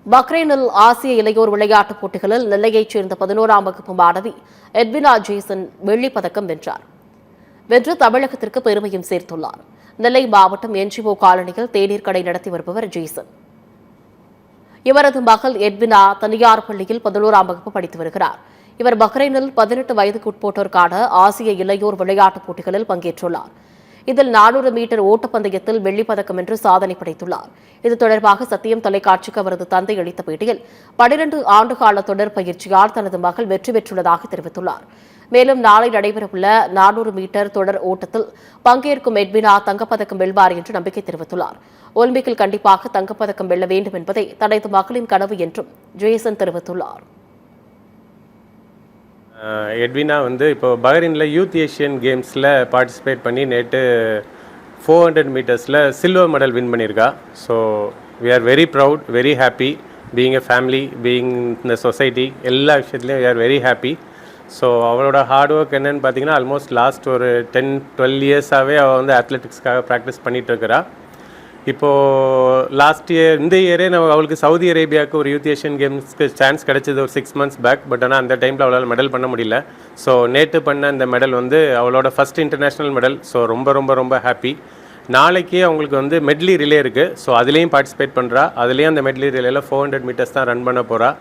பக்ரைனில் ஆசிய இளையோர் விளையாட்டுப் போட்டிகளில் நெல்லையைச் சேர்ந்த 11ஆம் வகுப்பு மாணவி எட்வினா ஜேசன் வெள்ளிப் பதக்கம் வென்று தமிழகத்திற்கு பெருமையும் சேர்த்துள்ளார். நெல்லை மாவட்டம் என்ஜிஓ காலனியில் தேநீர் கடை நடத்தி வருபவர் ஜேசன். இவரது மகள் எட்வினா தனியார் பள்ளியில் 11ஆம் வகுப்பு படித்து வருகிறார். இவர் பக்ரைனில் 18 வயதுக்குட்பட்டோருக்கான ஆசிய இளையோர் விளையாட்டுப் போட்டிகளில் பங்கேற்றுள்ளார். இதில் 400 மீட்டர் ஓட்டப்பந்தயத்தில் வெள்ளிப் பதக்கம் வென்று சாதனை படைத்துள்ளார். இது தொடர்பாக சத்தியம் தொலைக்காட்சிக்கு அவரது தந்தை அளித்த பேட்டியில் 12 ஆண்டுகால தொடர் பயிற்சியால் தனது மகள் வெற்றி பெற்றுள்ளதாக தெரிவித்துள்ளார். மேலும் நாளை நடைபெறவுள்ள 400 மீட்டர் தொடர் ஓட்டத்தில் பங்கேற்கும் எட்வினா தங்கப்பதக்கம் வெல்வார் என்று நம்பிக்கை தெரிவித்துள்ளார். ஒலிம்பிக்கில் கண்டிப்பாக தங்கப்பதக்கம் வெல்ல வேண்டும் என்பதே தனது மகளின் கனவு என்றும் ஜேசன் தெரிவித்துள்ளார். எட்வினா இப்போ பஹ்ரைனில் யூத் ஏஷியன் கேம்ஸில் பார்ட்டிசிபேட் பண்ணி நேற்று 400 மீட்டர்ஸில் சில்வர் மெடல் வின் பண்ணியிருக்கா. So we are very proud, very happy being a family, being இந்த சொசைட்டி, எல்லா விஷயத்துலையும் we are very happy. So அவளோட ஹார்ட் ஒர்க் என்னென்னு பார்த்தீங்கன்னா ஆல்மோஸ்ட் லாஸ்ட் ஒரு 10-12 இயர்ஸாகவே அவள் அத்லெட்டிக்ஸ்க்காக ப்ராக்டிஸ் பண்ணிகிட்டு இருக்கிறா. இப்போது லாஸ்ட் இயர் இந்த இயரே அவளுக்கு சவுதி அரேபியாவுக்கு ஒரு யூத் ஏஷியன் கேம்ஸ்க்கு சான்ஸ் கிடச்சிது ஒரு 6 months பேக். பட் ஆனால் அந்த டைமில் அவளால் மெடல் பண்ண முடியல. ஸோ நேற்று பண்ண அந்த மெடல் அவளோட ஃபஸ்ட் இன்டர்நேஷ்னல் மெடல். ஸோ ரொம்ப ரொம்ப ரொம்ப ஹாப்பி. நாளைக்கு அவங்களுக்கு மெட்லி ரிலே இருக்குது. ஸோ அதுலேயும் பார்ட்டிசிபேட் பண்ணுறா. அதுலேயும் அந்த மெட்லி ரிலேயில் 400 மீட்டர்ஸ் தான் ரன் பண்ண போகிறா.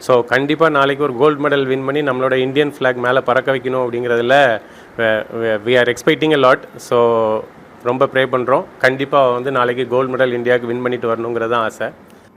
ஸோ கண்டிப்பாக நாளைக்கு ஒரு கோல்டு மெடல் வின் பண்ணி நம்மளோட இந்தியன் ஃப்ளாக் மேலே பறக்க வைக்கணும் அப்படிங்கிறதுல we are expecting a lot. So ரொம்ப ப்ரே பண்ணுறோம். கண்டிப்பாக நாளைக்கு கோல்டு மெடல் இந்தியாவுக்கு வின் பண்ணிட்டு வரணுங்கிறது தான் ஆசை.